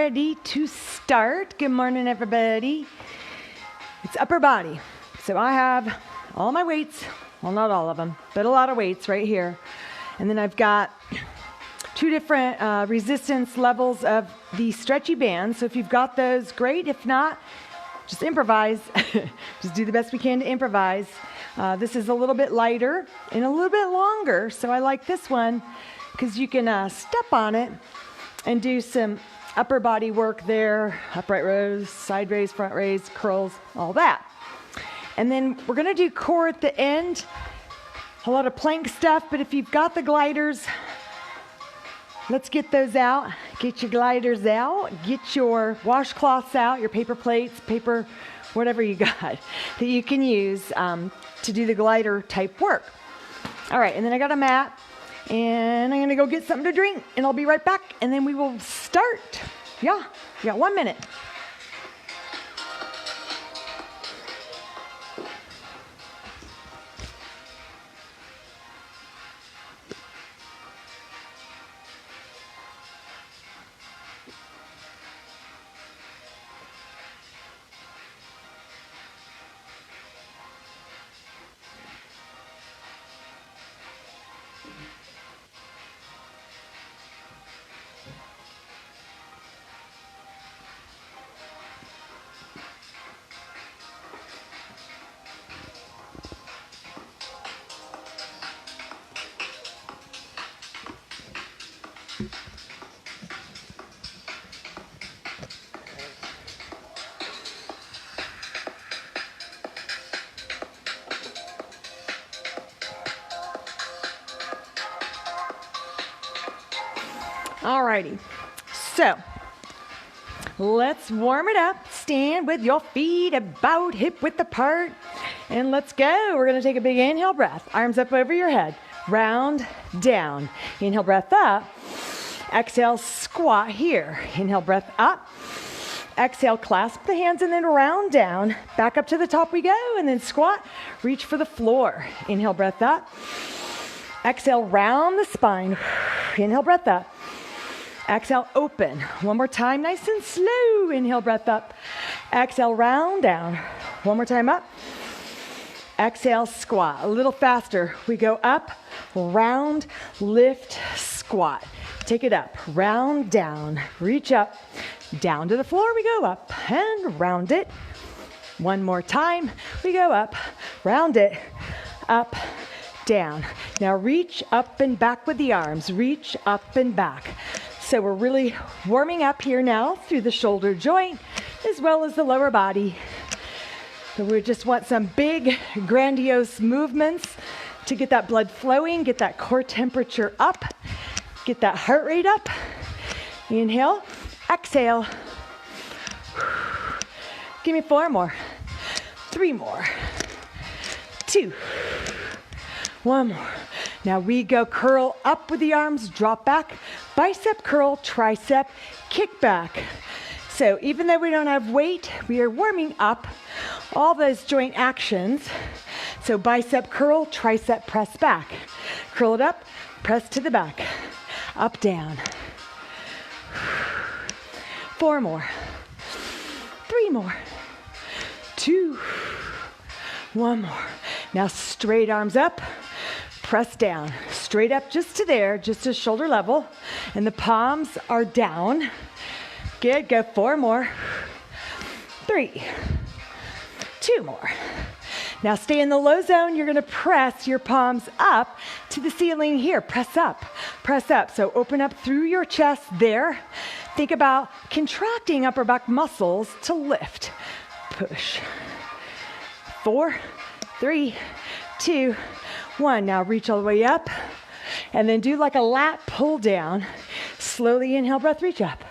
Ready to start. Good morning, everybody. It's upper body. So I have all my weights, well, not all of them, but a lot of weights right here. And then I've got two different resistance levels of the stretchy bands. So if you've got those, great. If not, just improvise. Just do the best we can to improvise. This is a little bit lighter and a little bit longer. So I like this one because you can step on it and do some upper body work there, upright rows, side raise, front raise, curls, all that. And then we're gonna do core at the end, a lot of plank stuff, but if you've got the gliders, let's get those out. Get your gliders out, get your washcloths out, your paper plates, paper, whatever you got that you can use to do the glider type work. All right, and then I got a mat. And I'm gonna go get something to drink and I'll be right back and then we will start. Yeah, you got 1 minute. Alrighty, so let's warm it up. Stand with your feet about hip width apart and let's go. We're gonna take a big inhale breath, arms up over your head, round down. Inhale, breath up. Exhale, squat here. Inhale, breath up. Exhale, clasp the hands and then round down. Back up to the top we go and then squat. Reach for the floor. Inhale, breath up. Exhale, round the spine. Inhale, breath up. Exhale, open. One more time, nice and slow. Inhale, breath up. Exhale, round down. One more time up. Exhale, squat. A little faster. We go up, round, lift, squat. Take it up, round, down, reach up, down to the floor. We go up and round it. One more time. We go up, round it, up, down. Now reach up and back with the arms. Reach up and back. So we're really warming up here now through the shoulder joint as well as the lower body. So we just want some big, grandiose movements to get that blood flowing, get that core temperature up, get that heart rate up. Inhale, exhale. Give me 4 more, 3 more, 2, 1 more. Now we go curl up with the arms, drop back, bicep curl, tricep, kick back. So even though we don't have weight, we are warming up all those joint actions. So bicep curl, tricep press back. Curl it up, press to the back, up, down. 4 more, 3 more, 2, 1 more. Now straight arms up. Press down, straight up just to there, just to shoulder level. And the palms are down. Good, go 4 more. 3, 2 more. Now stay in the low zone. You're gonna press your palms up to the ceiling here. Press up, press up. So open up through your chest there. Think about contracting upper back muscles to lift. Push. 4, 3, 2, 1. Now reach all the way up and then do like a lat pull down. Slowly inhale, breath, reach up.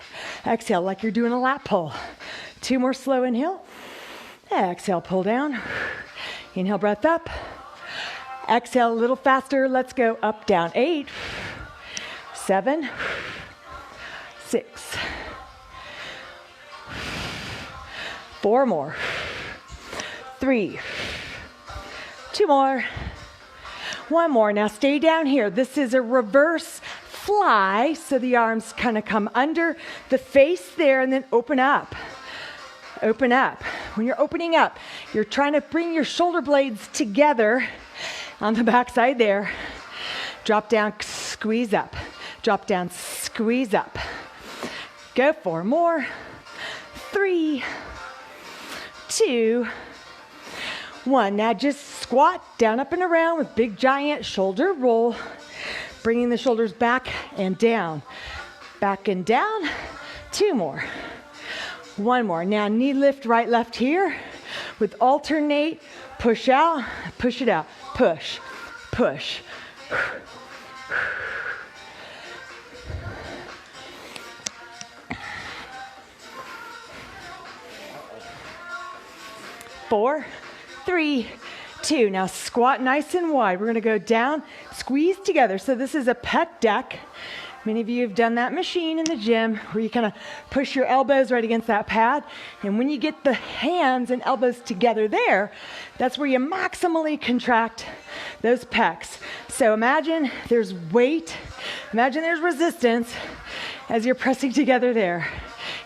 Exhale like you're doing a lat pull. 2 more slow inhale. Exhale, pull down. Inhale, breath up. Exhale a little faster. Let's go up, down. 8, 7, 6, 4 more. 3, 2 more. 1 more. Now stay down here. This is a reverse fly, so the arms kind of come under the face there, and then open up. Open up. When you're opening up, you're trying to bring your shoulder blades together on the back side there. Drop down, squeeze up. Drop down, squeeze up. Go 4 more. 3, 2, 1. Now just squat down, up and around with big giant shoulder roll. Bringing the shoulders back and down. Back and down. 2 more. 1 more. Now knee lift, right, left here with alternate. Push out, push it out. Push, push. 4, 3, 2. Now squat nice and wide. We're going to go down, squeeze together. So this is a pec deck. Many of you have done that machine in the gym where you kind of push your elbows right against that pad. And when you get the hands and elbows together there, that's where you maximally contract those pecs. So imagine there's weight, imagine there's resistance as you're pressing together there,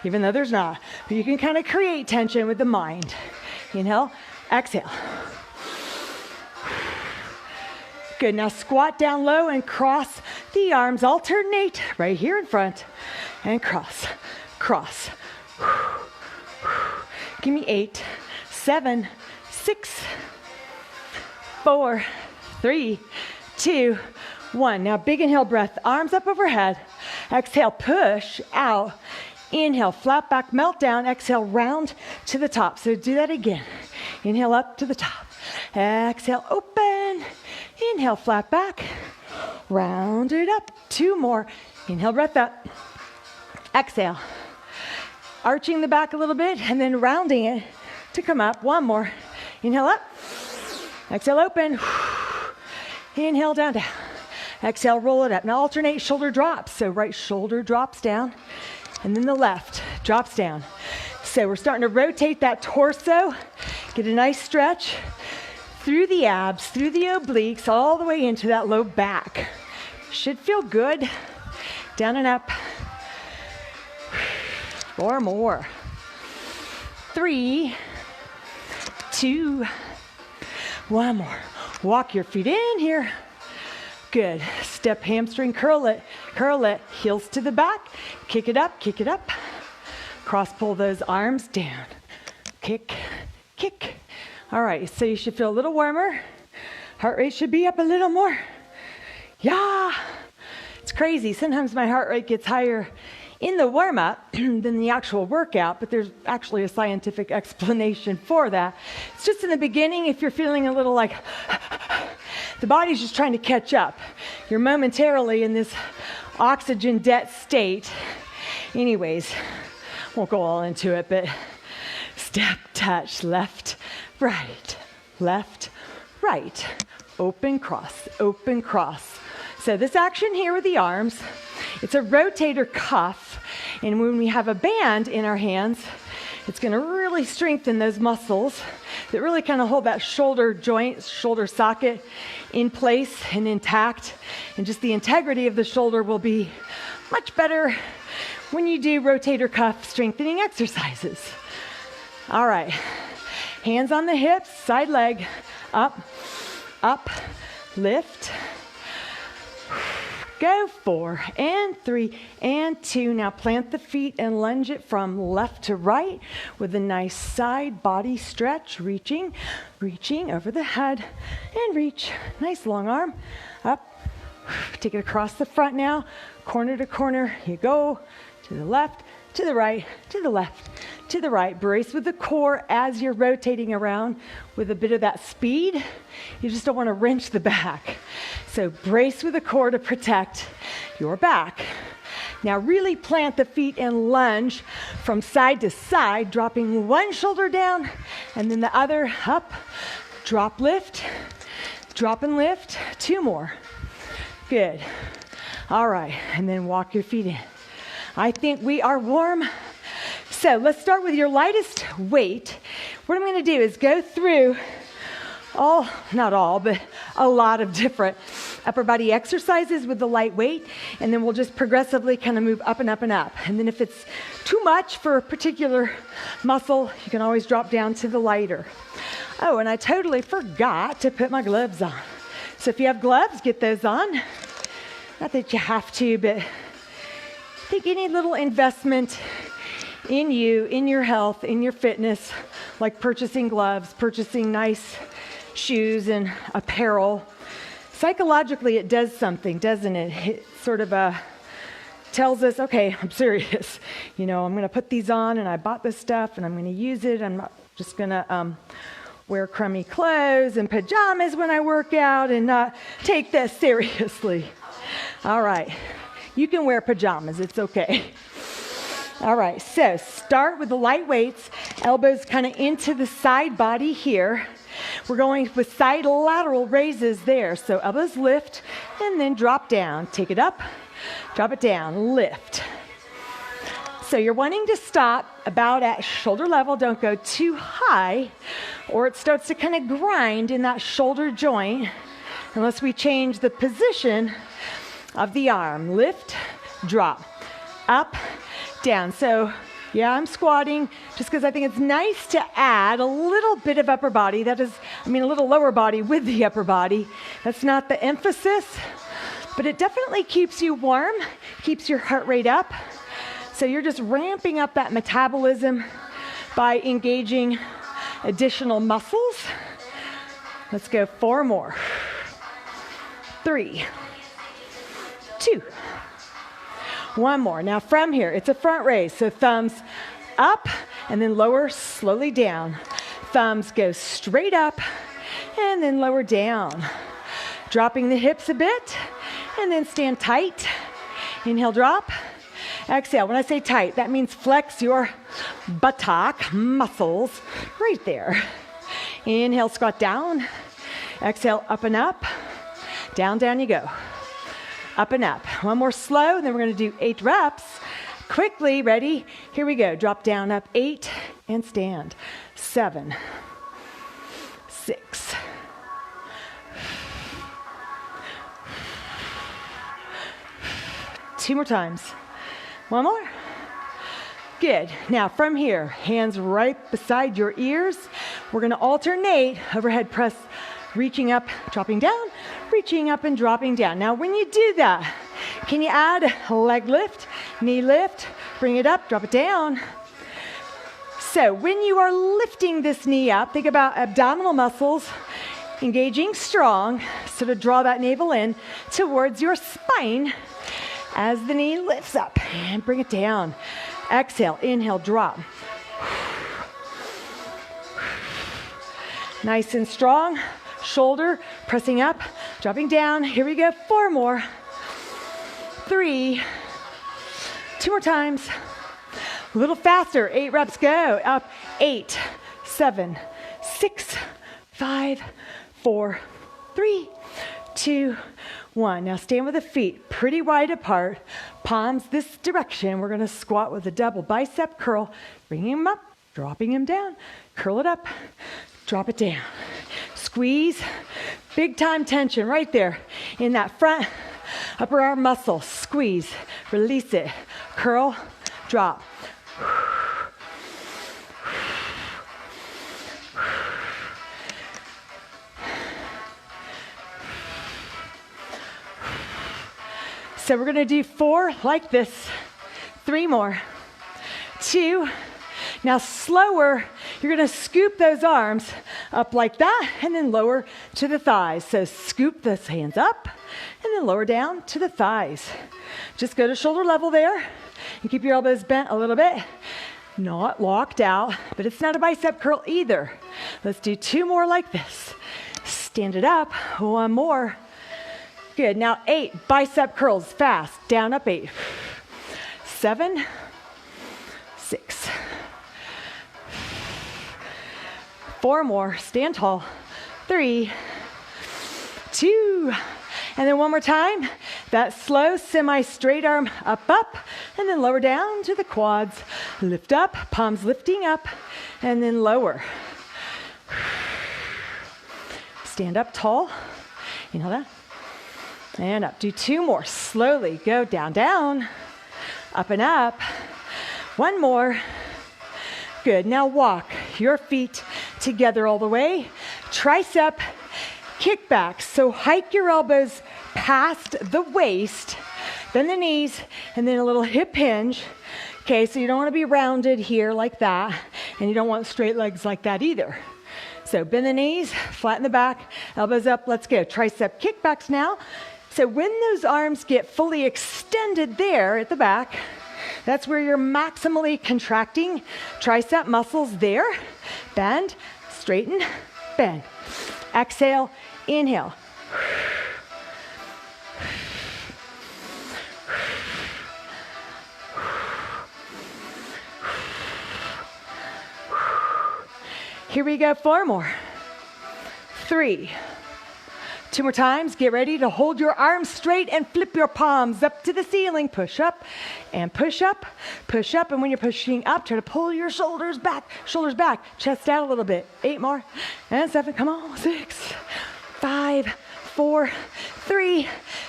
even though there's not. But you can kind of create tension with the mind. Inhale, exhale. Good. Now squat down low and cross the arms. Alternate right here in front and cross, cross. Give me 8, 7, 6, 4, 3, 2, 1. Now big inhale breath, arms up overhead. Exhale, push out. Inhale, flat back, melt down. Exhale, round to the top. So do that again. Inhale up to the top. Exhale, open. Inhale, flat back. Round it up. 2 more. Inhale, breath up. Exhale. Arching the back a little bit and then rounding it to come up. 1 more. Inhale up. Exhale, open. Inhale, down, down. Exhale, roll it up. Now alternate shoulder drops. So right shoulder drops down and then the left drops down. So we're starting to rotate that torso. Get a nice stretch through the abs, through the obliques, all the way into that low back. Should feel good. Down and up. 4 more. 3, 2, 1 more. Walk your feet in here. Good. Step hamstring, curl it, heels to the back. Kick it up, kick it up. Cross pull those arms down. Kick, kick. All right, so you should feel a little warmer. Heart rate should be up a little more. Yeah. It's crazy. Sometimes my heart rate gets higher in the warm-up than the actual workout, but there's actually a scientific explanation for that. It's just in the beginning, if you're feeling a little like, the body's just trying to catch up. You're momentarily in this oxygen debt state. Anyways, won't go all into it, but step, touch, left, right, open, cross, open, cross. So this action here with the arms, it's a rotator cuff, and when we have a band in our hands, it's going to really strengthen those muscles that really kind of hold that shoulder joint, shoulder socket in place and intact, and just the integrity of the shoulder will be much better when you do rotator cuff strengthening exercises. All right, hands on the hips, side leg, up, up, lift. Go 4 and 3 and 2. Now plant the feet and lunge it from left to right with a nice side body stretch, reaching over the head and reach. Nice long arm, up. Take it across the front now, corner to corner. You go to the left, to the right, to the left, to the right. Brace with the core as you're rotating around with a bit of that speed. You just don't want to wrench the back. So brace with the core to protect your back. Now really plant the feet and lunge from side to side, dropping one shoulder down and then the other up. Drop, lift, drop and lift. 2 more. Good. All right, and then walk your feet in. I think we are warm. So let's start with your lightest weight. What I'm going to do is go through not all, but a lot of different upper body exercises with the light weight, and then we'll just progressively kind of move up and up and up. And then if it's too much for a particular muscle, you can always drop down to the lighter. Oh, and I totally forgot to put my gloves on. So if you have gloves, get those on. Not that you have to, but I think any little investment in you, in your health, in your fitness, like purchasing gloves, purchasing nice shoes and apparel, psychologically it does something, doesn't it? It sort of tells us, okay, I'm serious. You know, I'm going to put these on, and I bought this stuff, and I'm going to use it. I'm not just going to wear crummy clothes and pajamas when I work out and not take this seriously. All right. You can wear pajamas. It's okay. All right. So start with the light weights, elbows kind of into the side body here. We're going with side lateral raises there. So elbows lift and then drop down. Take it up, drop it down, lift. So you're wanting to stop about at shoulder level. Don't go too high, or it starts to kind of grind in that shoulder joint unless we change the position of the arm. Lift, drop, up, down. So yeah, I'm squatting just because I think it's nice to add a little bit of upper body. That is, a little lower body with the upper body. That's not the emphasis, but it definitely keeps you warm, keeps your heart rate up. So you're just ramping up that metabolism by engaging additional muscles. Let's go 4 more. 3, 2, 1 more. Now from here, it's a front raise. So thumbs up and then lower slowly down. Thumbs go straight up and then lower down. Dropping the hips a bit and then stand tight. Inhale, drop. Exhale. When I say tight, that means flex your buttock muscles right there. Inhale, squat down. Exhale, up and up. Down, down you go. Up and up. 1 more slow, and then we're going to do 8 reps. Quickly, ready? Here we go. Drop down, up, 8, and stand. 7, 6, 2 more times. 1 more. Good. Now from here, hands right beside your ears. We're going to alternate overhead press, reaching up, dropping down, reaching up and dropping down. Now when you do that, can you add a leg lift, knee lift, bring it up, drop it down. So when you are lifting this knee up, think about abdominal muscles engaging strong, sort of draw that navel in towards your spine as the knee lifts up, and bring it down. Exhale, inhale, drop. Nice and strong. Shoulder pressing up, dropping down. Here we go. 4 more. 3. 2 more times. A little faster. 8 reps. Go. Up. 8, 7, 6, 5, 4, 3, 2, 1. Now stand with the feet pretty wide apart, palms this direction. We're going to squat with a double bicep curl, bringing them up, dropping them down, curl it up, drop it down. Squeeze, big time tension right there in that front upper arm muscle. Squeeze, release it, curl, drop. So we're going to do 4 like this. 3 more. 2. Now slower, you're going to scoop those arms up like that and then lower to the thighs. So scoop those hands up and then lower down to the thighs. Just go to shoulder level there and keep your elbows bent a little bit. Not locked out, but it's not a bicep curl either. Let's do 2 more like this. Stand it up. 1 more. Good. Now 8 bicep curls fast. Down, up, 8. 7, 6. 4 more. Stand tall. 3, 2. And then 1 more time. That slow semi-straight arm up, up, and then lower down to the quads. Lift up, palms lifting up, and then lower. Stand up tall. Inhale that. And up. Do 2 more. Slowly go down, down, up and up. 1 more. Good. Now walk your feet together all the way. Tricep kickbacks. So hike your elbows past the waist, bend the knees, and then a little hip hinge. Okay, so you don't want to be rounded here like that, and you don't want straight legs like that either. So bend the knees, flatten the back, elbows up, let's go. Tricep kickbacks now. So when those arms get fully extended there at the back, that's where you're maximally contracting tricep muscles there. Bend, straighten, bend. Exhale, inhale. Here we go, 4 more. 3. 2 more times. Get ready to hold your arms straight and flip your palms up to the ceiling. Push up and push up, push up. And when you're pushing up, try to pull your shoulders back, chest out a little bit. 8 more and 7. Come on. 6, 5, 4, 3,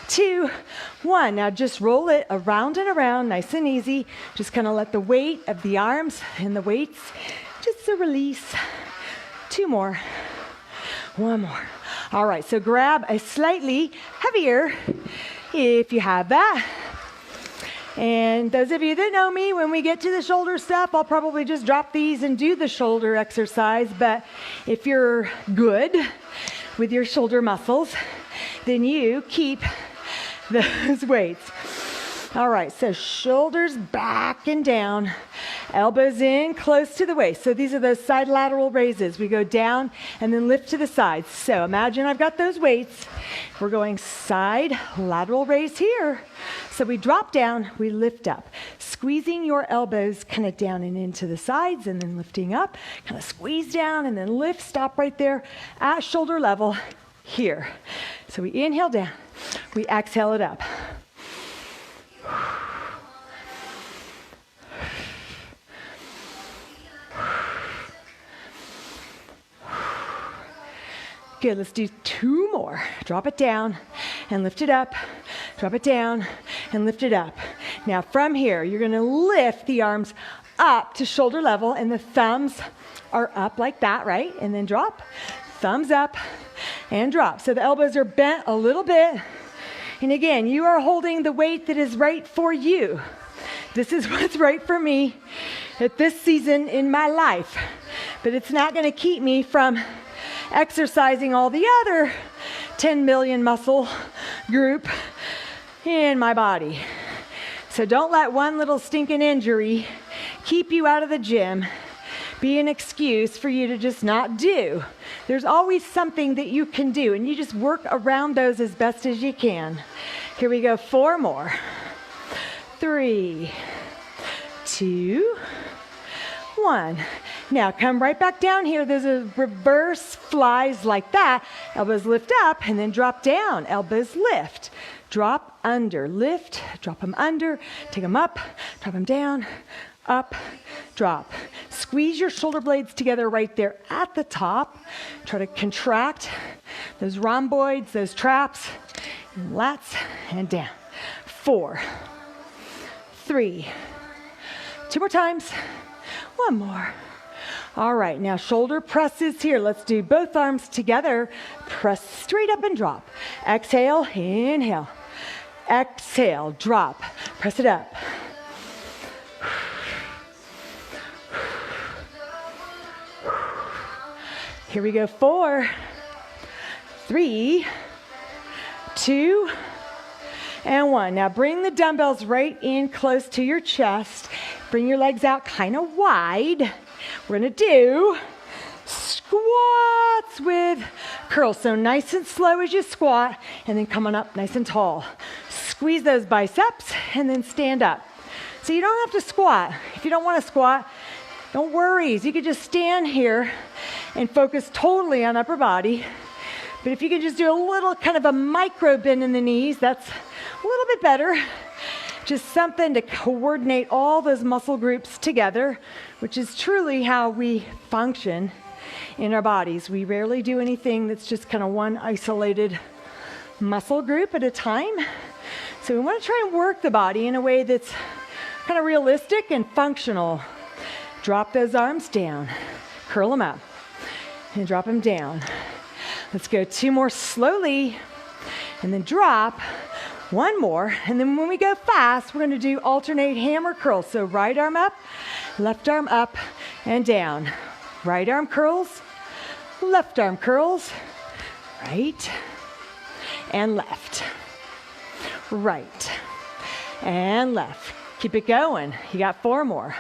2, 1. Now just roll it around and around, nice and easy. Just kind of let the weight of the arms and the weights just to release. 2 more. 1 more. All right, so grab a slightly heavier if you have that. And those of you that know me, when we get to the shoulder stuff, I'll probably just drop these and do the shoulder exercise. But if you're good with your shoulder muscles, then you keep those weights. All right, so shoulders back and down, elbows in close to the waist. So these are those side lateral raises. We go down and then lift to the sides. So imagine I've got those weights. We're going side lateral raise here. So we drop down, we lift up, squeezing your elbows kind of down and into the sides and then lifting up, kind of squeeze down and then lift, stop right there at shoulder level here. So we inhale down, we exhale it up. Good, let's do 2 more. Drop it down and lift it up. Drop it down and lift it up. Now from here, you're gonna lift the arms up to shoulder level and the thumbs are up like that, right? And then drop, thumbs up and drop. So the elbows are bent a little bit. And again, you are holding the weight that is right for you. This is what's right for me at this season in my life. But it's not going to keep me from exercising all the other 10 million muscle group in my body. So don't let one little stinking injury keep you out of the gym, be an excuse for you to just not do. There's always something that you can do, and you just work around those as best as you can. Here we go, 4 more. 3, 2, 1. Now come right back down here. There's a reverse flies like that. Elbows lift up and then drop down. Elbows lift. Drop under, lift, drop them under, take them up, drop them down, up, drop. Squeeze your shoulder blades together right there at the top. Try to contract those rhomboids, those traps, and lats, and down. 4, 3, 2 more times, 1 more. All right, now shoulder presses here. Let's do both arms together. Press straight up and drop. Exhale, inhale. Exhale, drop. Press it up. Here we go, 4, 3, 2, and 1. Now bring the dumbbells right in close to your chest. Bring your legs out kind of wide. We're gonna do squats with curls. So nice and slow as you squat, and then come on up nice and tall. Squeeze those biceps, and then stand up. So you don't have to squat. If you don't wanna squat, don't worry. You could just stand here and focus totally on upper body. But if you can just do a little kind of a micro bend in the knees, that's a little bit better. Just something to coordinate all those muscle groups together, which is truly how we function in our bodies. We rarely do anything that's just kind of one isolated muscle group at a time. So we want to try and work the body in a way that's kind of realistic and functional. Drop those arms down, curl them up, and drop them down. Let's go 2 more slowly, and then drop. 1 more, and then when we go fast, we're going to do alternate hammer curls. So right arm up, left arm up and down. Right arm curls, left arm curls, right and left, right and left. Keep it going. You got 4 more.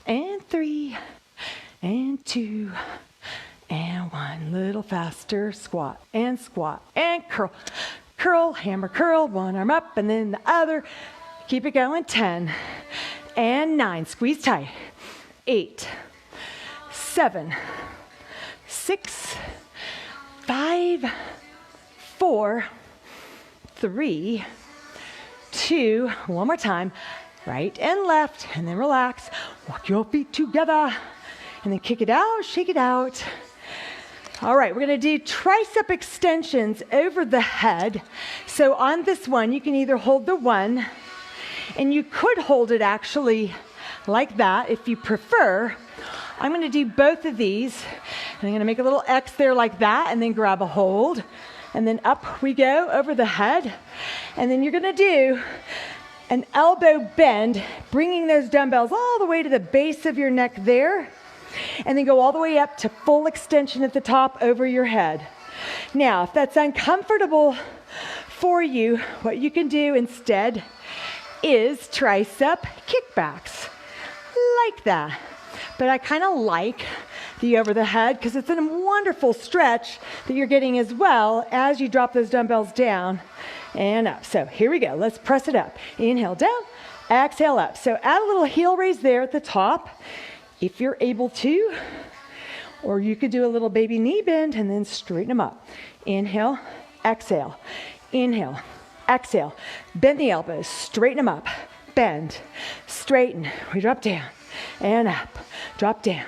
And 3 and 2 and 1. Little faster. Squat and curl. Curl, hammer curl, 1 arm up and then the other. Keep it going. 10 and 9. Squeeze tight. 8, 7, 6, 5, 4, 3, 2. One more time. Right and left, and then relax. Walk your feet together, and then kick it out, shake it out. All right, we're going to do tricep extensions over the head. So on this one, you can either hold the 1, and you could hold it actually like that if you prefer. I'm going to do both of these, and I'm going to make a little X there like that, and then grab a hold, and then up we go over the head. And then you're going to do an elbow bend, bringing those dumbbells all the way to the base of your neck there, and then go all the way up to full extension at the top over your head. Now, if that's uncomfortable for you, what you can do instead is tricep kickbacks, like that. But I kind of like the over the head because it's a wonderful stretch that you're getting as well as you drop those dumbbells down and up. So here we go. Let's press it up. Inhale down, exhale up. So add a little heel raise there at the top if you're able to, or you could do a little baby knee bend and then straighten them up. Inhale, exhale, inhale, exhale. Bend the elbows, straighten them up, bend, straighten. We drop down and up, drop down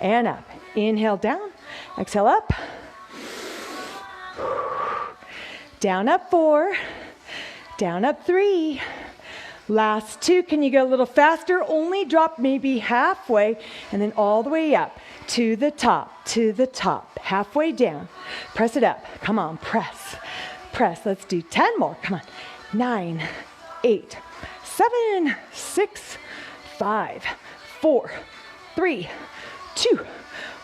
and up. Inhale down, exhale up. Down, up 4, down, up 3. Last 2, can you go a little faster? Only drop maybe halfway, and then all the way up to the top, halfway down. Press it up. Come on, press, press. Let's do 10 more. Come on. 9, 8, 7, 6, 5, 4, 3, 2,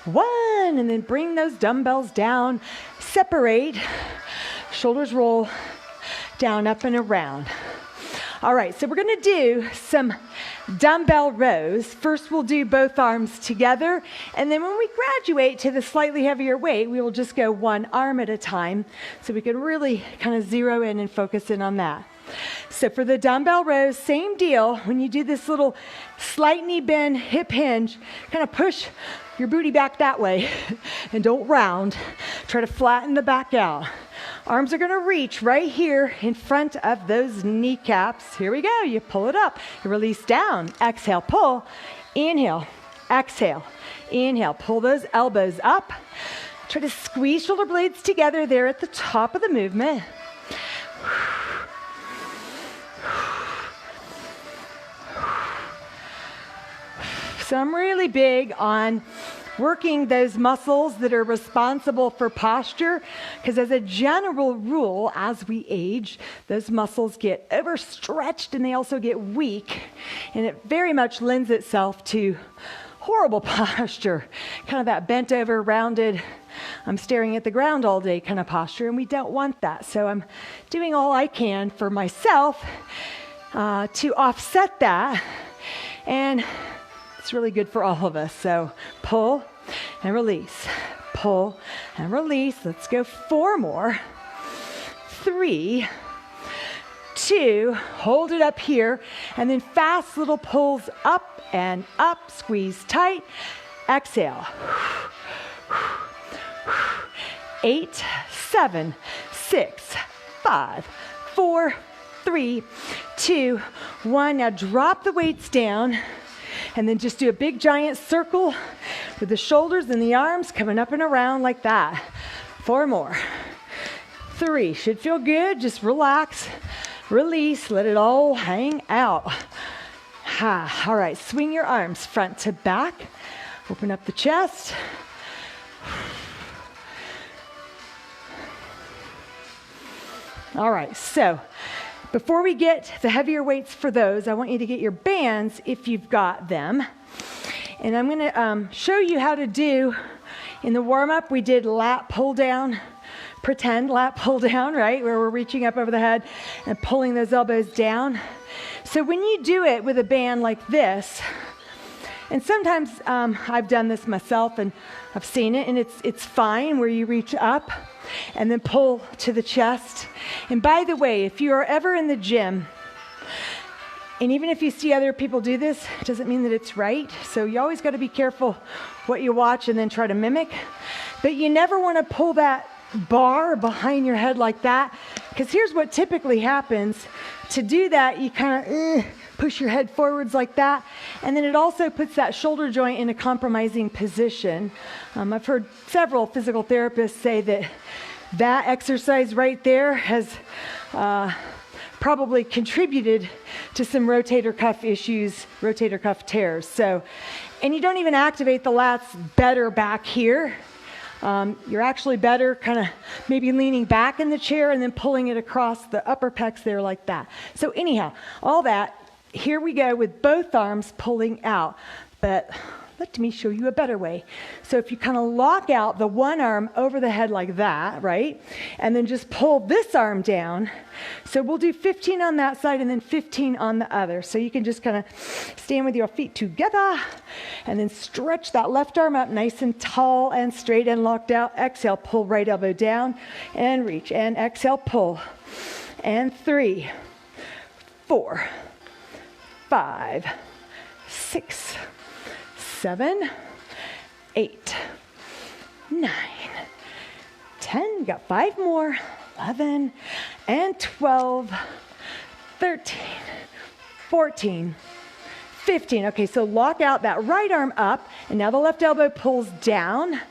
1. And then bring those dumbbells down. Separate. Shoulders roll down, up, and around. All right, so we're going to do some dumbbell rows. First, we'll do both arms together, and then when we graduate to the slightly heavier weight, we will just go 1 arm at a time, so we can really kind of zero in and focus in on that. So for the dumbbell rows, same deal. When you do this little slight knee bend, hip hinge, kind of push your booty back that way, and don't round. Try to flatten the back out. Arms are going to reach right here in front of those kneecaps. Here we go. You pull it up. You release down. Exhale, pull. Inhale, exhale, inhale. Pull those elbows up. Try to squeeze shoulder blades together there at the top of the movement. So I'm really big on working those muscles that are responsible for posture, because as a general rule, as we age, those muscles get overstretched and they also get weak, and it very much lends itself to horrible posture, kind of that bent over, rounded, I'm staring at the ground all day kind of posture, and we don't want that. So I'm doing all I can for myself to offset that, and it's really good for all of us. So pull and release, pull and release. Let's go 4 more. 3, 2, hold it up here, and then fast little pulls up and up, squeeze tight, exhale. 8, 7, 6, 5, 4, 3, 2, 1. Now drop the weights down, and then just do a big giant circle with the shoulders and the arms coming up and around like that. 4 more. 3. Should feel good. Just relax, release, let it all hang out. All right, swing your arms front to back. Open up the chest. All right, so before we get the heavier weights for those, I want you to get your bands if you've got them. And I'm going to show you how to do, in the warm-up, we did lat pull down, pretend lat pull down, right? Where we're reaching up over the head and pulling those elbows down. So when you do it with a band like this, and sometimes I've done this myself and I've seen it, and it's fine where you reach up and then pull to the chest. And by the way, if you are ever in the gym, and even if you see other people do this, it doesn't mean that it's right. So you always got to be careful what you watch and then try to mimic. But you never want to pull that bar behind your head like that, because here's what typically happens. To do that, you kind of push your head forwards like that, and then it also puts that shoulder joint in a compromising position. I've heard several physical therapists say that exercise right there has probably contributed to some rotator cuff issues, rotator cuff tears. So, and you don't even activate the lats better back here. You're actually better kind of maybe leaning back in the chair and then pulling it across the upper pecs there like that. So anyhow, all that, here we go with both arms pulling out. But let me show you a better way. So if you kind of lock out the one arm over the head like that, right? And then just pull this arm down. So we'll do 15 on that side and then 15 on the other. So you can just kind of stand with your feet together and then stretch that left arm up nice and tall and straight and locked out. Exhale, pull right elbow down and reach. And exhale, pull. And 3, 4, 5, 6, 7, 8, 9, 10, got 5 more, 11, and 12, 13, 14, 15. Okay, so lock out that right arm up, and now the left elbow pulls down,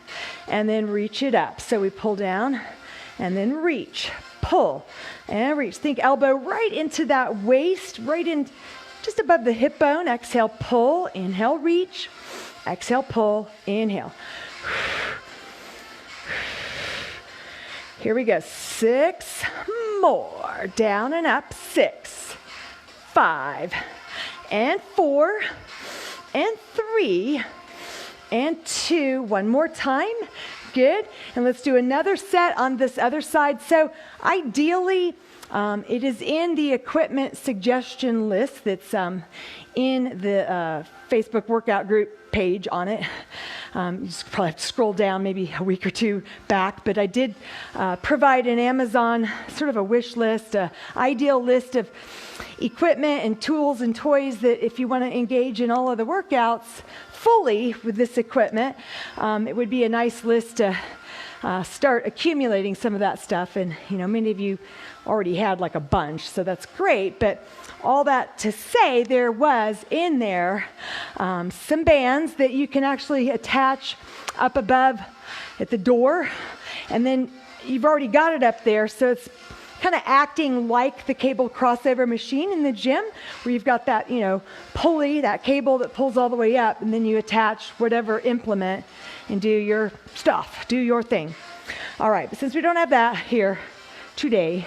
and then reach it up. So we pull down, and then reach, pull, and reach. Think elbow right into that waist, right in just above the hip bone. Exhale, pull, inhale, reach. Exhale, pull, inhale. Here we go. 6 more. Down and up. 6, 5, and 4, and 3, and 2. One more time. Good. And let's do another set on this other side. So ideally, it is in the equipment suggestion list that's in the Facebook workout group page on it. You just probably have to scroll down maybe a week or two back, but I did provide an Amazon sort of a wish list, ideal list of equipment and tools and toys that if you want to engage in all of the workouts fully with this equipment, it would be a nice list to start accumulating some of that stuff. And, you know, many of you already had like a bunch, so that's great. But all that to say, there was in there some bands that you can actually attach up above at the door. And then you've already got it up there, so it's kind of acting like the cable crossover machine in the gym, where you've got that, you know, pulley, that cable that pulls all the way up, and then you attach whatever implement and do your stuff, do your thing. All right, but since we don't have that here today,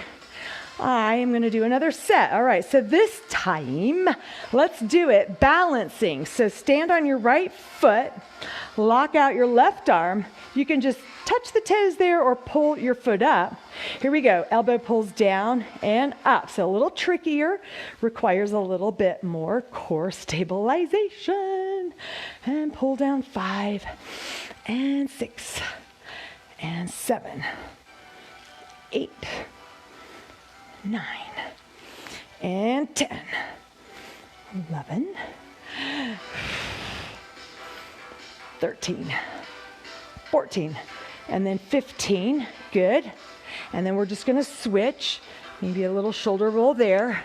I am going to do another set. All right, so this time, let's do it balancing. So stand on your right foot, lock out your left arm. You can just touch the toes there or pull your foot up. Here we go. Elbow pulls down and up. So a little trickier, requires a little bit more core stabilization. And pull down 5 and 6 and 7, 8, 9, and 10, 11, 13, 14, and then 15. Good. And then we're just going to switch. Maybe a little shoulder roll there.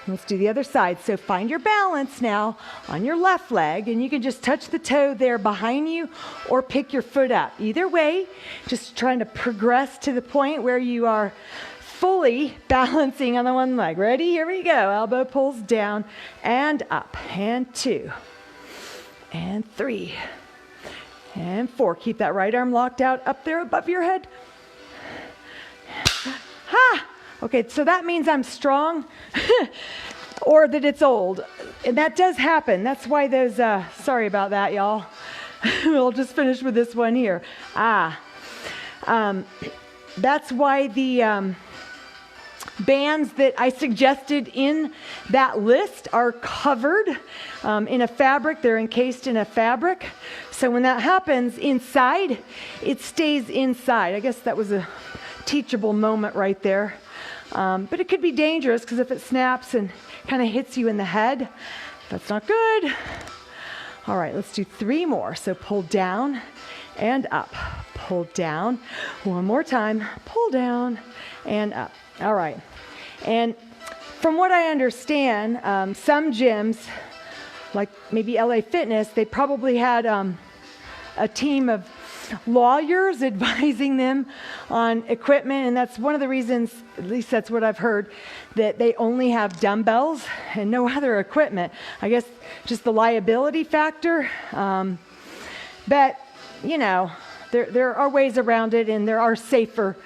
Let's do the other side. So find your balance now on your left leg, and you can just touch the toe there behind you or pick your foot up. Either way, just trying to progress to the point where you are fully balancing on the one leg. Ready? Here we go. Elbow pulls down and up. And 2. And 3. And 4. Keep that right arm locked out up there above your head. Ha! Okay, so that means I'm strong or that it's old. And that does happen. That's why those, sorry about that, y'all. We'll just finish with this one here. That's why the bands that I suggested in that list are covered in a fabric. They're encased in a fabric. So when that happens inside, it stays inside. I guess that was a teachable moment right there. But it could be dangerous because if it snaps and kind of hits you in the head, that's not good. All right, let's do 3 more. So pull down and up. Pull down. One more time. Pull down and up. All right. And from what I understand, some gyms, like maybe LA Fitness, they probably had a team of lawyers advising them on equipment, and that's one of the reasons, at least that's what I've heard, that they only have dumbbells and no other equipment. I guess just the liability factor. But, you know, there are ways around it, and there are safer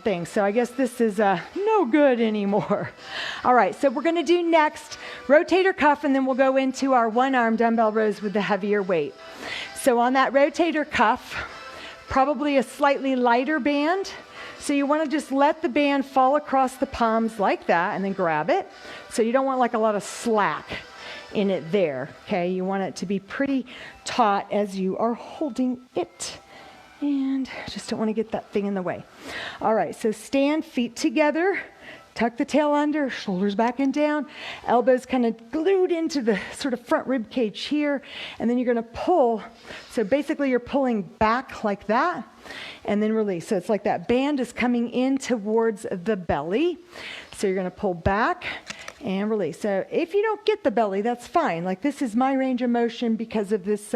things. So I guess this is no good anymore. All right, so we're going to do next rotator cuff, and then we'll go into our one-arm dumbbell rows with the heavier weight. So on that rotator cuff, probably a slightly lighter band. So you want to just let the band fall across the palms like that and then grab it. So you don't want like a lot of slack in it there, okay? You want it to be pretty taut as you are holding it. And just don't want to get that thing in the way. All right, so stand, feet together. Tuck the tail under, shoulders back and down, elbows kind of glued into the sort of front rib cage here, and then you're going to pull. So basically you're pulling back like that, and then release. So it's like that band is coming in towards the belly. So you're going to pull back and release. So if you don't get the belly, that's fine. Like this is my range of motion because of this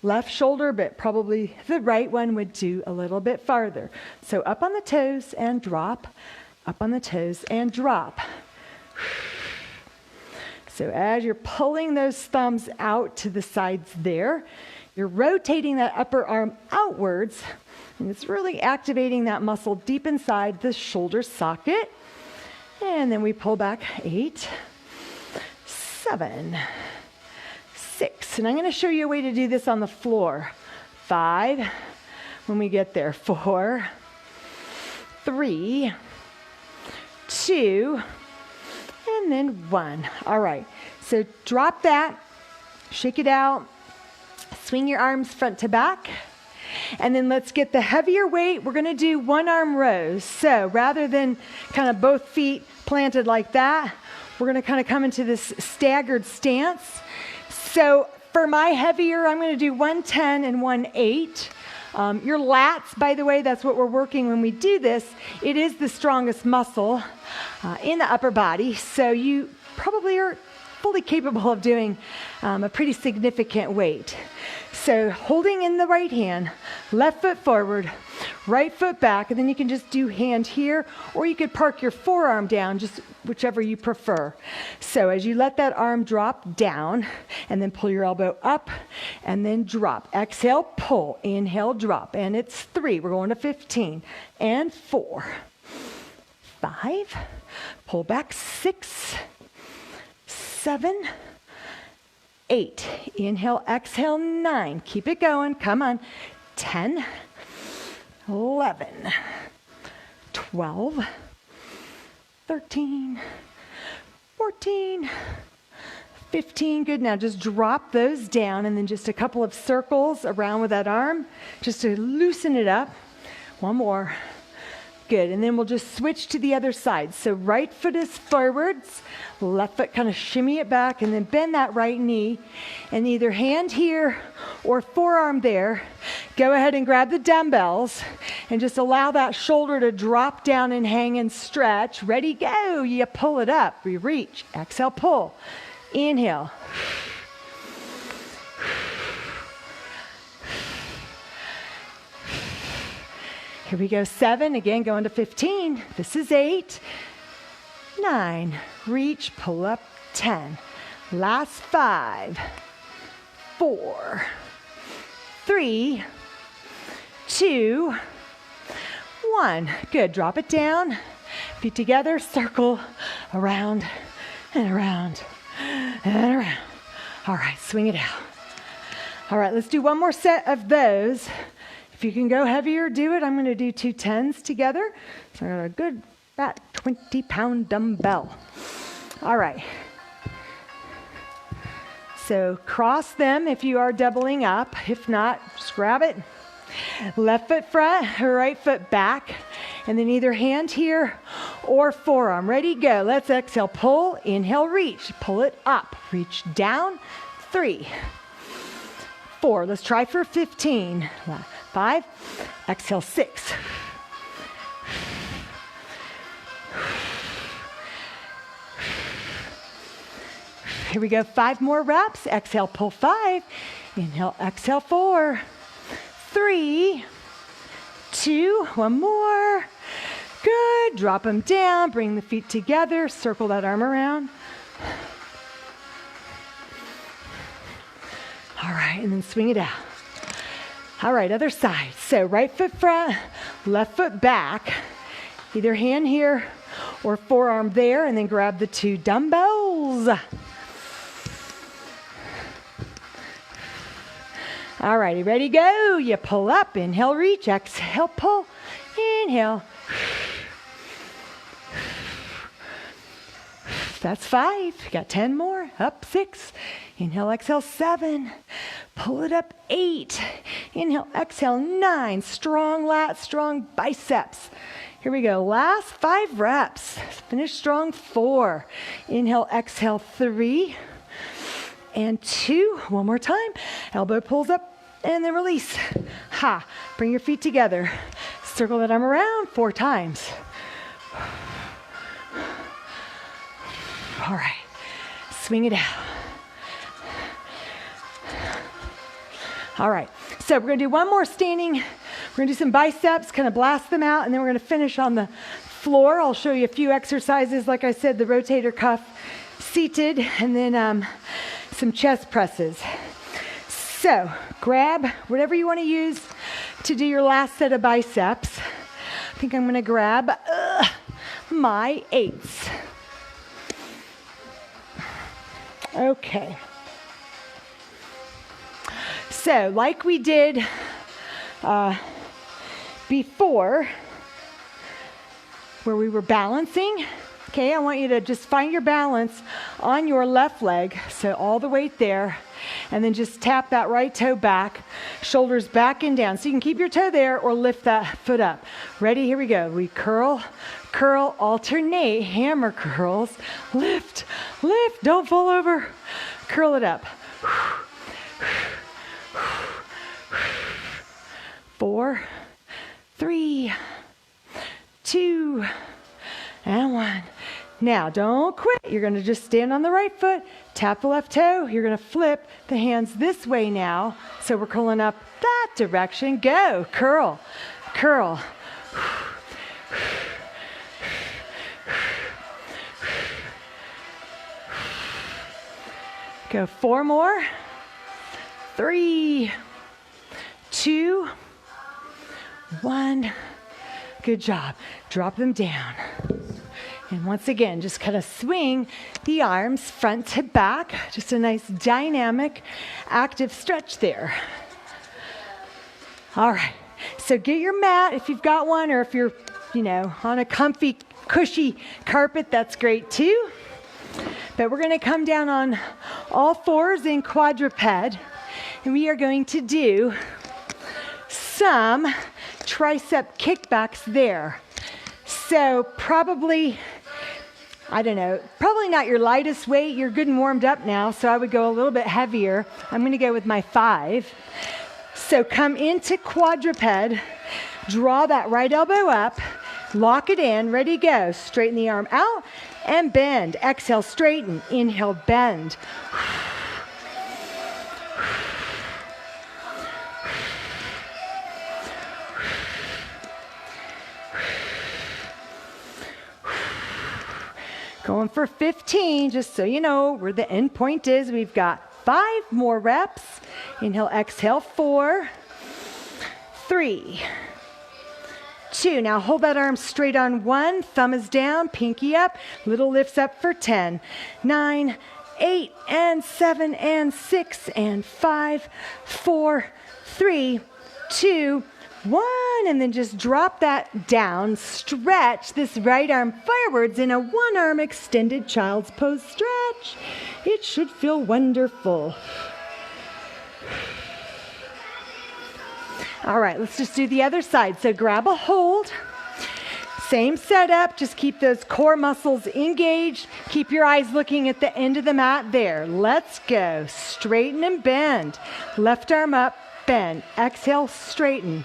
left shoulder, but probably the right one would do a little bit farther. So up on the toes and drop. Up on the toes and drop. So as you're pulling those thumbs out to the sides there, you're rotating that upper arm outwards, and it's really activating that muscle deep inside the shoulder socket. And then we pull back 8, 7, 6. And I'm going to show you a way to do this on the floor. 5, when we get there. 4, 3, 2, and then 1. All right, so drop that, shake it out, swing your arms front to back, and then let's get the heavier weight. We're going to do one-arm rows. So rather than kind of both feet planted like that, we're going to kind of come into this staggered stance. So for my heavier, I'm going to do 110 and 1/8. Your lats, by the way, that's what we're working when we do this. It is the strongest muscle in the upper body, so you probably are fully capable of doing a pretty significant weight. So holding in the right hand, left foot forward, right foot back, and then you can just do hand here, or you could park your forearm down, just whichever you prefer. So as you let that arm drop down, and then pull your elbow up, and then drop. Exhale, pull, inhale, drop, and it's 3. We're going to 15, and 4, 5, pull back 6, 7, 8. Inhale, exhale, 9. Keep it going. Come on. 10, 11, 12, 13, 14, 15. Good. Now just drop those down and then just a couple of circles around with that arm just to loosen it up. One more. Good. And then we'll just switch to the other side. So right foot is forwards, left foot kind of shimmy it back, and then bend that right knee. And either hand here or forearm there go ahead and grab the dumbbells and just allow that shoulder to drop down and hang and stretch. Ready, go. You pull it up. We reach. Exhale, pull. Inhale. Here we go, 7, again going to 15. This is 8, 9, reach, pull up, 10. Last 5, 4, 3, 2, 1. Good, drop it down, feet together, circle, around and around and around. All right, swing it out. All right, let's do one more set of those. If you can go heavier, do it. I'm going to do 2 10s together. So I got a good fat 20-pound dumbbell. All right. So cross them if you are doubling up. If not, just grab it. Left foot front, right foot back. And then either hand here or forearm. Ready, go. Let's exhale, pull. Inhale, reach. Pull it up. Reach down. 3, 4. Let's try for 15. 5, exhale, 6. Here we go, 5 more reps. Exhale, pull 5. Inhale, exhale, 4, 3, 2, 1 more. Good, drop them down, bring the feet together, circle that arm around. All right, and then swing it out. All right, other side. So right foot front, left foot back. Either hand here or forearm there, and then grab the 2 dumbbells. All righty, ready, go. You pull up, inhale, reach, exhale, pull, inhale. That's 5. Got 10 more. Up 6. Inhale, exhale, 7. Pull it up, 8. Inhale, exhale, 9. Strong lats, strong biceps. Here we go. Last 5 reps. Finish strong, 4. Inhale, exhale, 3 and 2. One more time. Elbow pulls up and then release. Ha. Bring your feet together. Circle that arm around 4 times. All right. Swing it out. All right, so we're going to do one more standing. We're going to do some biceps, kind of blast them out, and then we're going to finish on the floor. I'll show you a few exercises. Like I said, the rotator cuff seated, and then some chest presses. So grab whatever you want to use to do your last set of biceps. I think I'm going to grab my 8s. Okay. So, like we did before, where we were balancing, okay, I want you to just find your balance on your left leg, so all the weight there, and then just tap that right toe back, shoulders back and down. So you can keep your toe there or lift that foot up. Ready? Here we go. We curl, curl, alternate, hammer curls, lift, lift, don't fall over, curl it up. 4, 3, 2, and 1. Now, don't quit. You're going to just stand on the right foot, tap the left toe. You're going to flip the hands this way now. So we're curling up that direction. Go. Curl, curl. Go 4 more. 3, 2, 1. Good job. Drop them down. And once again, just kind of swing the arms front to back. Just a nice dynamic, active stretch there. All right. So get your mat if you've got one, or if you're, on a comfy, cushy carpet, that's great too. But we're going to come down on all 4s in quadruped. And we are going to do some tricep kickbacks there. So probably not your lightest weight. You're good and warmed up now, so I would go a little bit heavier. I'm going to go with my 5. So come into quadruped, draw that right elbow up, lock it in, ready, go. Straighten the arm out and bend. Exhale, straighten. Inhale, bend. Going for 15, just so you know where the end point is. We've got 5 more reps. Inhale, exhale, 4, 3, 2. Now hold that arm straight on 1. Thumb is down, pinky up. Little lifts up for 10, 9, 8, and 7, and 6, and 5, 4, 3, 2, 1, and then just drop that down. Stretch this right arm forwards in a one arm extended child's pose stretch. It should feel wonderful. All right, let's just do the other side. So grab a hold. Same setup, just keep those core muscles engaged. Keep your eyes looking at the end of the mat there. Let's go. Straighten and bend. Left arm up, bend. Exhale, straighten.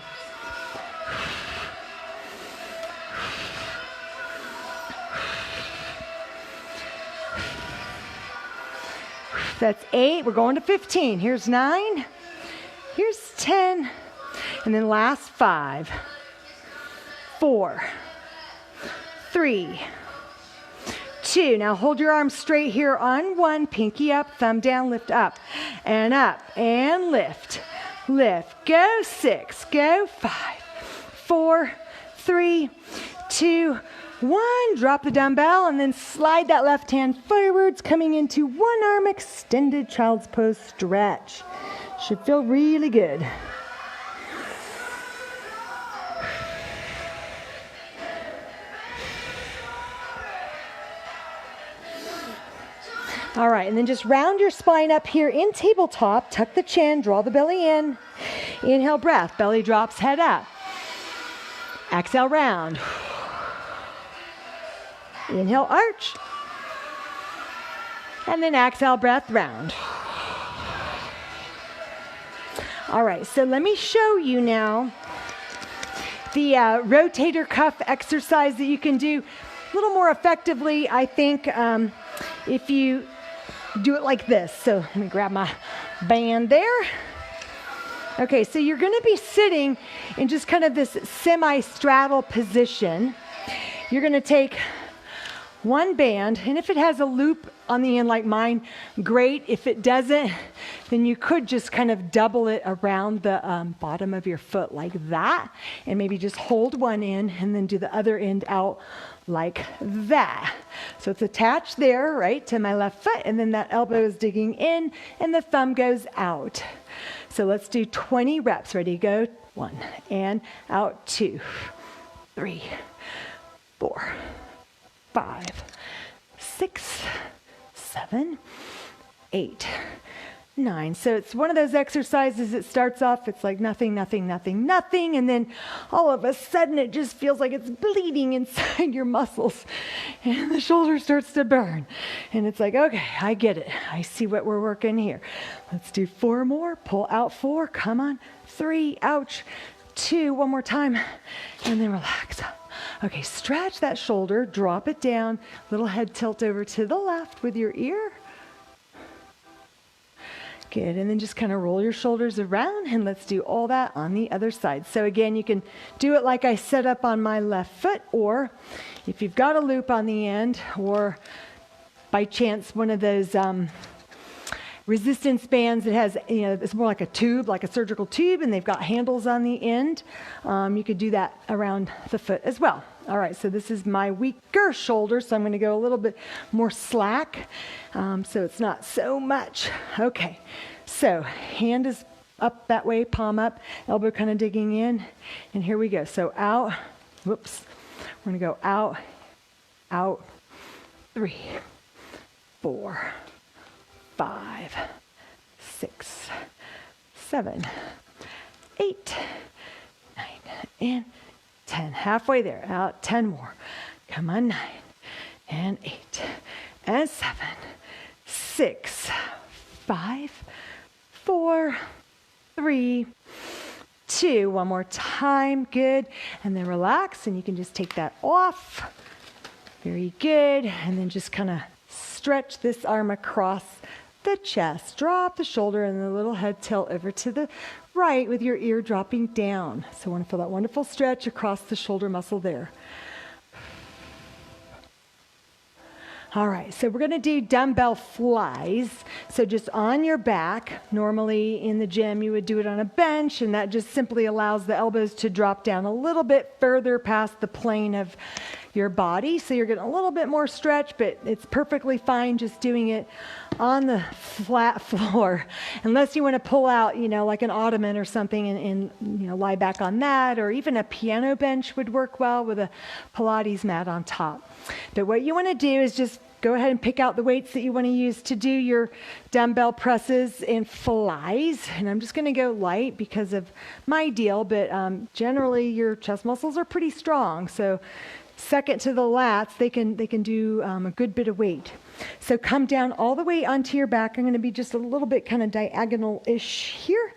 That's 8. We're going to 15. Here's 9. Here's 10. And then last 5, 4, 3, 2. Now hold your arms straight here on 1. Pinky up, thumb down, lift up and lift. Lift. Go 6. Go 5, 4, 3, 2, 1. Drop the dumbbell and then slide that left hand forwards, coming into one arm extended child's pose stretch. Should feel really good. All right, and then just round your spine up here in tabletop. Tuck the chin, draw the belly in. Inhale, breath, belly drops, head up. Exhale, round. Inhale, arch. And then exhale, breath, round. All right, so let me show you now the rotator cuff exercise that you can do a little more effectively, I think, if you do it like this. So let me grab my band there. Okay, so you're going to be sitting in just kind of this semi-straddle position. You're going to take one band, and if it has a loop on the end like mine, great. If it doesn't, then you could just kind of double it around the bottom of your foot like that, and maybe just hold one end and then do the other end out like that. So it's attached there, right, to my left foot, and then that elbow is digging in and the thumb goes out. So let's do 20 reps. Ready, go. 1, and out. 2, 3, 4, 5, 6, 7, 8, 9. So it's one of those exercises that starts off, it's like nothing, nothing, nothing, nothing, and then all of a sudden it just feels like it's bleeding inside your muscles, and the shoulder starts to burn. And it's like, okay, I get it. I see what we're working here. Let's do 4 more. Pull out 4. Come on. 3. Ouch. 2. One more time. And then relax. Okay, stretch that shoulder, drop it down, little head tilt over to the left with your ear. Good, and then just kind of roll your shoulders around, and let's do all that on the other side. So again, you can do it like I set up on my left foot, or if you've got a loop on the end, or by chance one of those resistance bands that has, it's more like a tube, like a surgical tube, and they've got handles on the end. You could do that around the foot as well. All right, so this is my weaker shoulder, so I'm going to go a little bit more slack, so it's not so much. Okay, so hand is up that way, palm up, elbow kind of digging in, and here we go. So out, whoops, we're going to go out, out, 3, 4, 5, 6, 7, 8, 9, and 10. Halfway there. Out. 10 more. Come on. 9 and 8 and 7, 6, 5, 4, 3, 2. One more time. Good. And then relax, and you can just take that off. Very good. And then just kind of stretch this arm across the chest. Drop the shoulder and the little head tilt over to the right with your ear dropping down. So I want to feel that wonderful stretch across the shoulder muscle there. All right, so we're going to do dumbbell flies. So just on your back. Normally in the gym you would do it on a bench, and that just simply allows the elbows to drop down a little bit further past the plane of your body. So you're getting a little bit more stretch, but it's perfectly fine just doing it on the flat floor. Unless you want to pull out, like an ottoman or something and lie back on that, or even a piano bench would work well with a Pilates mat on top. But what you want to do is just go ahead and pick out the weights that you want to use to do your dumbbell presses and flies. And I'm just going to go light because of my deal, but generally your chest muscles are pretty strong. So second to the lats, they can do a good bit of weight. So come down all the way onto your back. I'm going to be just a little bit kind of diagonal-ish here.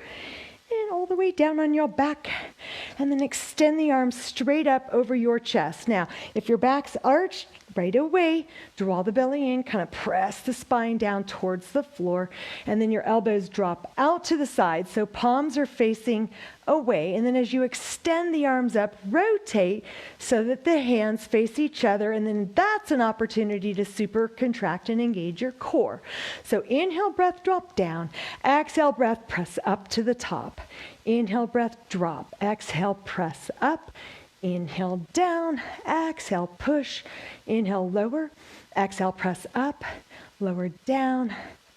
And all the way down on your back. And then extend the arms straight up over your chest. Now, if your back's arched, right away, draw the belly in, kind of press the spine down towards the floor, and then your elbows drop out to the side, so palms are facing away. And then as you extend the arms up, rotate so that the hands face each other, and then that's an opportunity to super contract and engage your core. So inhale, breath, drop down. Exhale, breath, press up to the top. Inhale, breath, drop. Exhale, press up. Inhale, down. Exhale, push. Inhale, lower. Exhale, press up. Lower, down.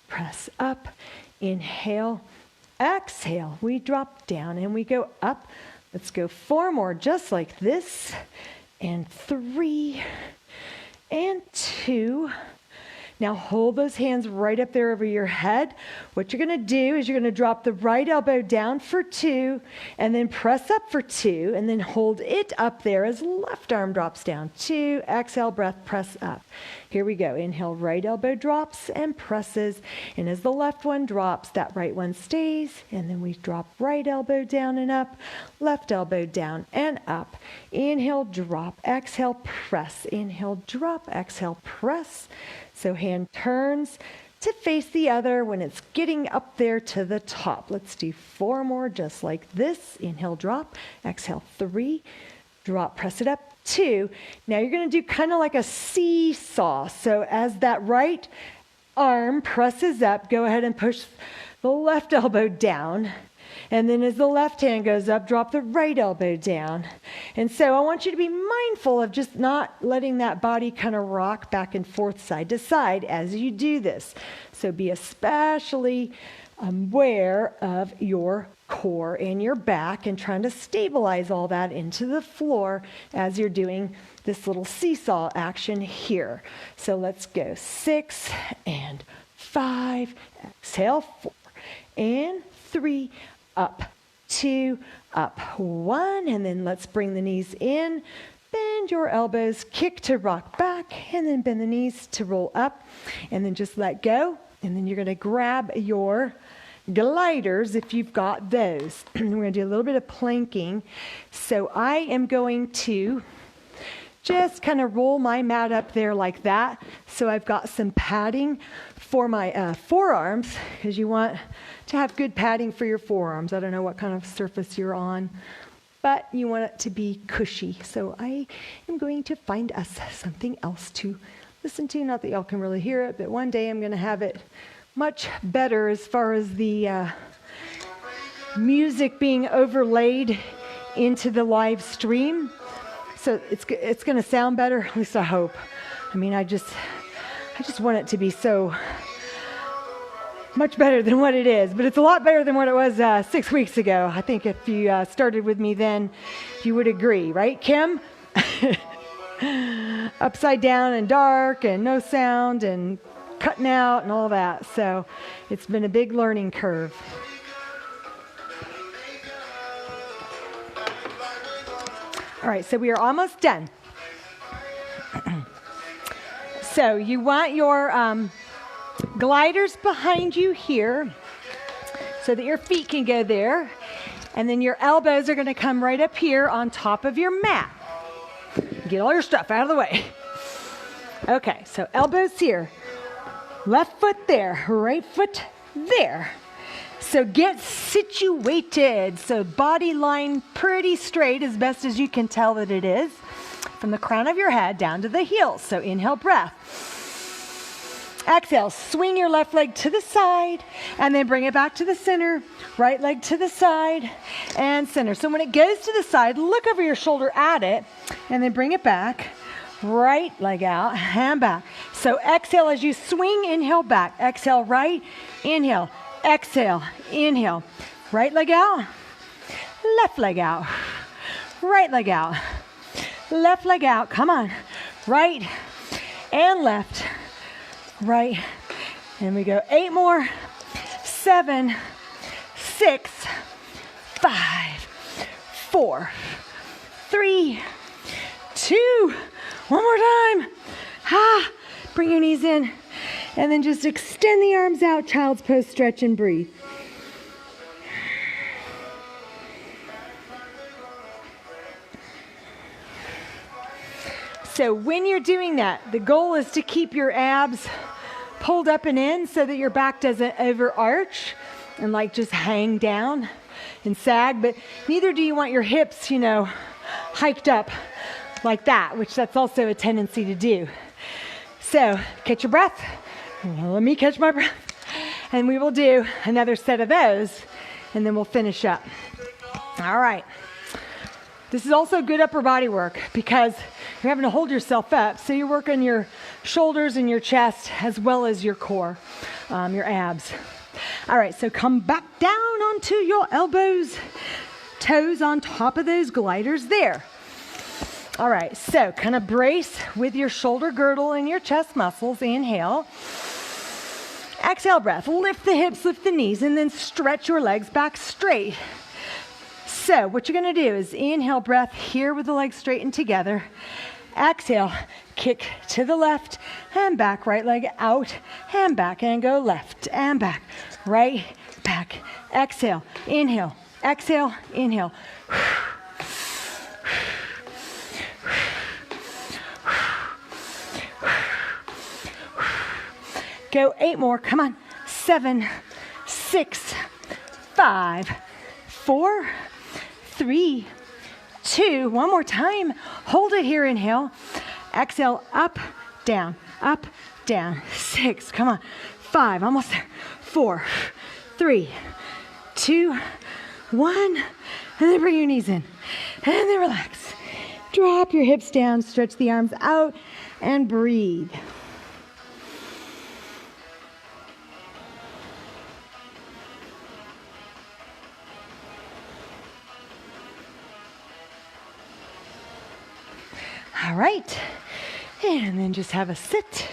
Press up. Inhale. Exhale. We drop down and we go up. Let's go 4 more just like this. And 3. And 2. Now hold those hands right up there over your head. What you're going to do is you're going to drop the right elbow down for 2, and then press up for 2, and then hold it up there as left arm drops down. 2, exhale, breath, press up. Here we go. Inhale, right elbow drops and presses, and as the left one drops, that right one stays, and then we drop right elbow down and up, left elbow down and up. Inhale, drop, exhale, press. Inhale, drop, exhale, press. So hand turns to face the other when it's getting up there to the top. Let's do 4 more just like this. Inhale, drop. Exhale, 3. Drop, press it up. 2. Now you're going to do kind of like a seesaw. So as that right arm presses up, go ahead and push the left elbow down. And then as the left hand goes up, drop the right elbow down. And so I want you to be mindful of just not letting that body kind of rock back and forth side to side as you do this. So be especially aware of your core and your back and trying to stabilize all that into the floor as you're doing this little seesaw action here. So let's go 6 and 5, exhale 4 and 3, up 2, up 1, and then let's bring the knees in, bend your elbows, kick to rock back, and then bend the knees to roll up, and then just let go, and then you're going to grab your gliders if you've got those. We're going to do a little bit of planking. So I am going to just kind of roll my mat up there like that. So I've got some padding for my forearms, because you want to have good padding for your forearms. I don't know what kind of surface you're on, but you want it to be cushy. So I am going to find us something else to listen to. Not that y'all can really hear it, but one day I'm going to have it much better as far as the music being overlaid into the live stream. So it's going to sound better, at least I hope. I mean, I just want it to be so much better than what it is, but it's a lot better than what it was 6 weeks ago. I think if you started with me then, you would agree, right, Kim? Upside down and dark and no sound and cutting out and all that. So it's been a big learning curve. All right, so we are almost done. So you want your gliders behind you here. so that your feet can go there. And then your elbows are going to come right up here on top of your mat. Get all your stuff out of the way. Okay, so elbows here. Left foot there, right foot there. So get situated. So body line pretty straight as best as you can tell that it is. From the crown of your head down to the heels. So inhale, breath. Exhale, swing your left leg to the side and then bring it back to the center. Right leg to the side and center. So when it goes to the side, look over your shoulder at it and then bring it back. Right leg out, hand back. So exhale as you swing, inhale back. Exhale, right, inhale. Exhale, inhale. Right leg out, left leg out. Right leg out, left leg out. Come on. Right and left. Right. And we go 8 more. 7, 6, 5, 4, 3, 2. One more time. Bring your knees in. And then just extend the arms out. Child's pose, stretch and breathe. So when you're doing that, the goal is to keep your abs pulled up and in so that your back doesn't overarch and like just hang down and sag, but neither do you want your hips, hiked up like that, which that's also a tendency to do. So catch your breath. Let me catch my breath. And we will do another set of those, and then we'll finish up. All right. This is also good upper body work because you're having to hold yourself up. So you're working your shoulders and your chest as well as your core, your abs. All right, so come back down onto your elbows, toes on top of those gliders there. All right, so kind of brace with your shoulder girdle and your chest muscles. Inhale. Exhale, breath. Lift the hips, lift the knees, and then stretch your legs back straight. So what you're going to do is inhale, breath here with the legs straightened together. Exhale, kick to the left and back, right leg out, hand back and go left and back, right, back. Exhale, inhale, exhale, inhale. Go 8 more, come on. 7, 6, 5, 4, 3, 2, one more time. Hold it here, inhale. Exhale, up, down, 6, come on. 5, almost there. 4, 3, 2, 1, and then bring your knees in. And then relax. Drop your hips down, stretch the arms out, and breathe. All right, and then just have a sit.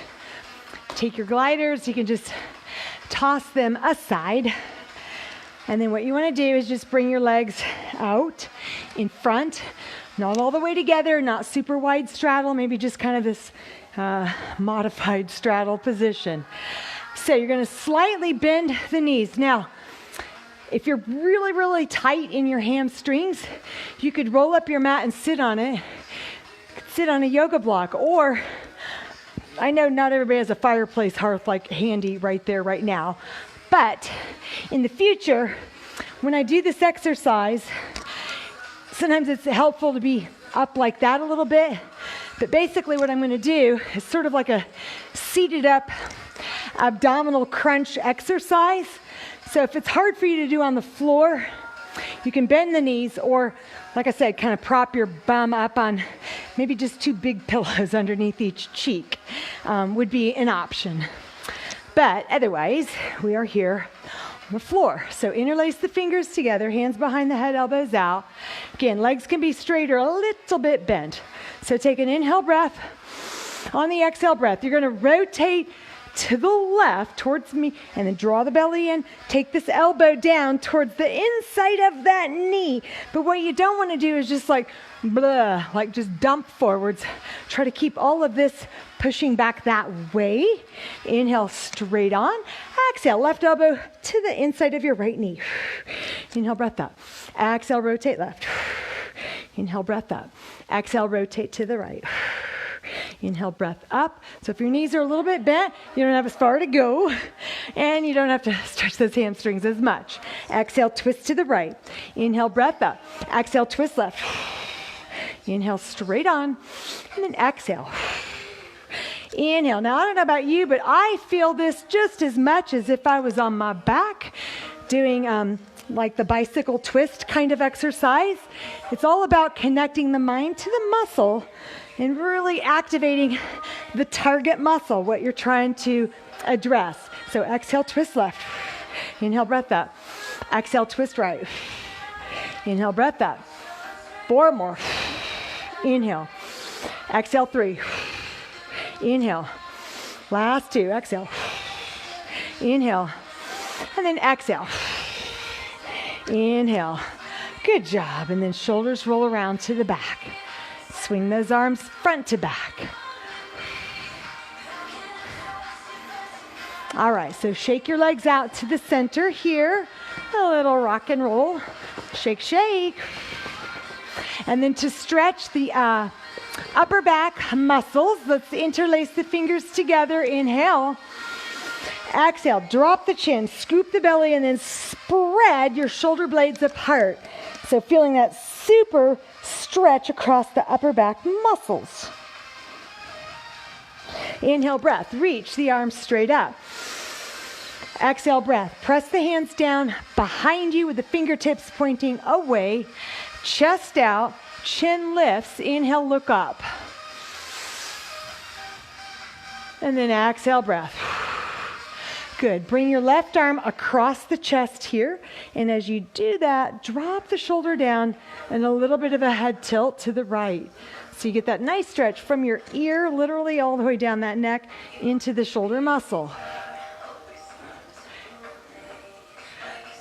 Take your gliders, you can just toss them aside. And then what you want to do is just bring your legs out in front, not all the way together, not super wide straddle, maybe just kind of this modified straddle position. So you're going to slightly bend the knees. Now, if you're really, really tight in your hamstrings, you could roll up your mat and sit on it. Sit on a yoga block, or I know not everybody has a fireplace hearth like handy right there right now, but in the future, when I do this exercise, sometimes it's helpful to be up like that a little bit, but basically what I'm going to do is sort of like a seated up abdominal crunch exercise. So if it's hard for you to do on the floor, you can bend the knees, or like I said, kind of prop your bum up on maybe just 2 big pillows underneath each cheek would be an option. But otherwise, we are here on the floor. So interlace the fingers together, hands behind the head, elbows out. Again, legs can be straight or a little bit bent. So take an inhale breath. On the exhale breath, you're going to rotate to the left towards me, and then draw the belly in. Take this elbow down towards the inside of that knee. But what you don't want to do is just like just dump forwards. Try to keep all of this pushing back that way. Inhale, straight on. Exhale, left elbow to the inside of your right knee. Inhale, breath up. Exhale, rotate left. Inhale, breath up. Exhale, rotate to the right. Inhale, breath up. So if your knees are a little bit bent, you don't have as far to go, and you don't have to stretch those hamstrings as much. Exhale, twist to the right. Inhale, breath up. Exhale, twist left. Inhale, straight on, and then exhale. Inhale. Now, I don't know about you, but I feel this just as much as if I was on my back doing like the bicycle twist kind of exercise. It's all about connecting the mind to the muscle and really activating the target muscle, what you're trying to address. So exhale, twist left. Inhale, breath up. Exhale, twist right. Inhale, breath up. 4 more. Inhale. Exhale, 3. Inhale. Last 2. Exhale. Inhale. And then exhale. Inhale. Good job. And then shoulders roll around to the back. Swing those arms front to back. All right, so shake your legs out to the center here. A little rock and roll. Shake, shake. And then to stretch the upper back muscles, let's interlace the fingers together. Inhale. Exhale, drop the chin, scoop the belly, and then spread your shoulder blades apart. So feeling that super stretch across the upper back muscles. Inhale, breath. Reach the arms straight up. Exhale, breath. Press the hands down behind you with the fingertips pointing away. Chest out. Chin lifts. Inhale, look up. And then exhale, breath. Good. Bring your left arm across the chest here. And as you do that, drop the shoulder down and a little bit of a head tilt to the right. So you get that nice stretch from your ear, literally all the way down that neck into the shoulder muscle.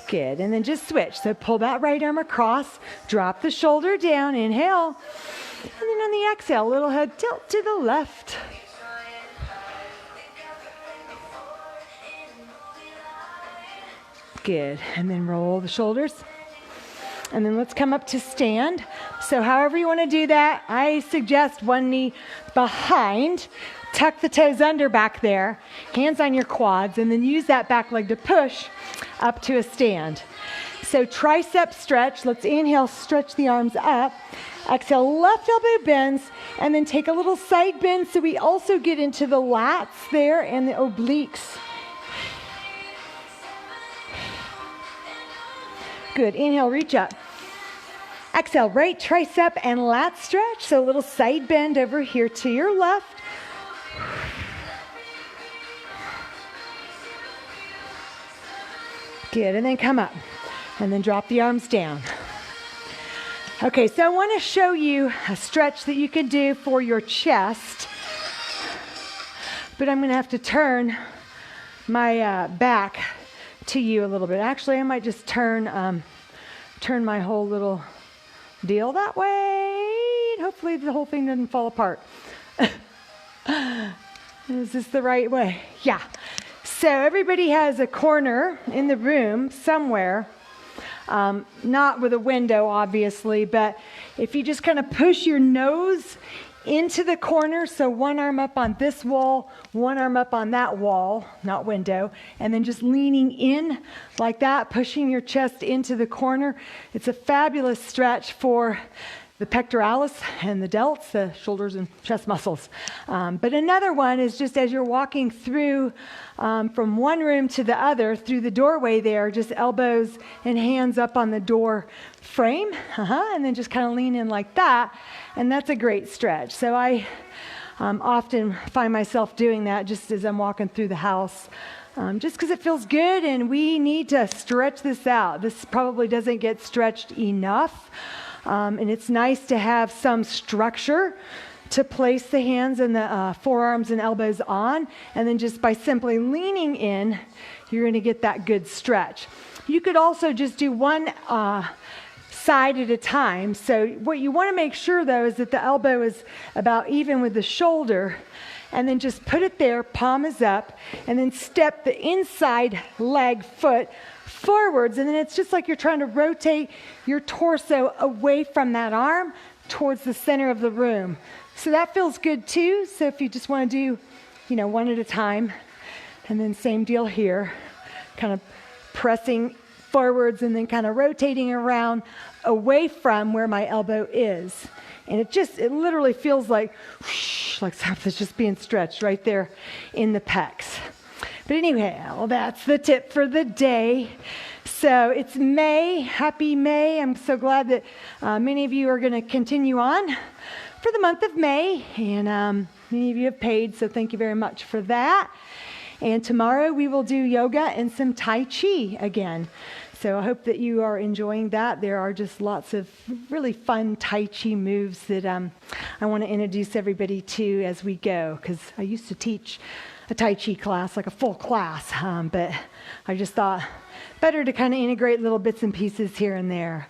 Good. And then just switch. So pull that right arm across, drop the shoulder down, inhale. And then on the exhale, little head tilt to the left. Good. And then roll the shoulders. And then let's come up to stand. So however you want to do that, I suggest one knee behind. Tuck the toes under back there. Hands on your quads. And then use that back leg to push up to a stand. So tricep stretch. Let's inhale, stretch the arms up. Exhale, left elbow bends. And then take a little side bend so we also get into the lats there and the obliques. Good. Inhale, reach up. Exhale, right tricep and lat stretch. So a little side bend over here to your left. Good. And then come up. And then drop the arms down. Okay, so I want to show you a stretch that you can do for your chest. But I'm going to have to turn my back to you a little bit. Actually, I might just turn my whole little deal that way. Hopefully the whole thing doesn't fall apart. Is this the right way? Yeah. So everybody has a corner in the room somewhere. Not with a window, obviously, but if you just kind of push your nose into the corner, so one arm up on this wall, one arm up on that wall, not window, and then just leaning in like that, pushing your chest into the corner. It's a fabulous stretch for the pectoralis and the delts, the shoulders and chest muscles. But another one is just as you're walking through from one room to the other, through the doorway there, just elbows and hands up on the door frame, and then just kind of lean in like that, and that's a great stretch. So I often find myself doing that just as I'm walking through the house, just because it feels good, and we need to stretch this out. This probably doesn't get stretched enough. And it's nice to have some structure to place the hands and the forearms and elbows on, and then just by simply leaning in, you're going to get that good stretch. You could also just do one side at a time. So what you want to make sure, though, is that the elbow is about even with the shoulder, and then just put it there, palm is up, and then step the inside leg, foot forwards, and then it's just like you're trying to rotate your torso away from that arm towards the center of the room. So that feels good too. So if you just want to do, one at a time, and then same deal here, kind of pressing forwards and then kind of rotating around away from where my elbow is. And it literally feels like something's just being stretched right there in the pecs. But anyway, well, that's the tip for the day. So it's May. Happy May. I'm so glad that many of you are going to continue on for the month of May. And many of you have paid, so thank you very much for that. And tomorrow we will do yoga and some Tai Chi again. So I hope that you are enjoying that. There are just lots of really fun Tai Chi moves that I want to introduce everybody to as we go, because I used to teach a Tai Chi class, like a full class, but I just thought better to kind of integrate little bits and pieces here and there.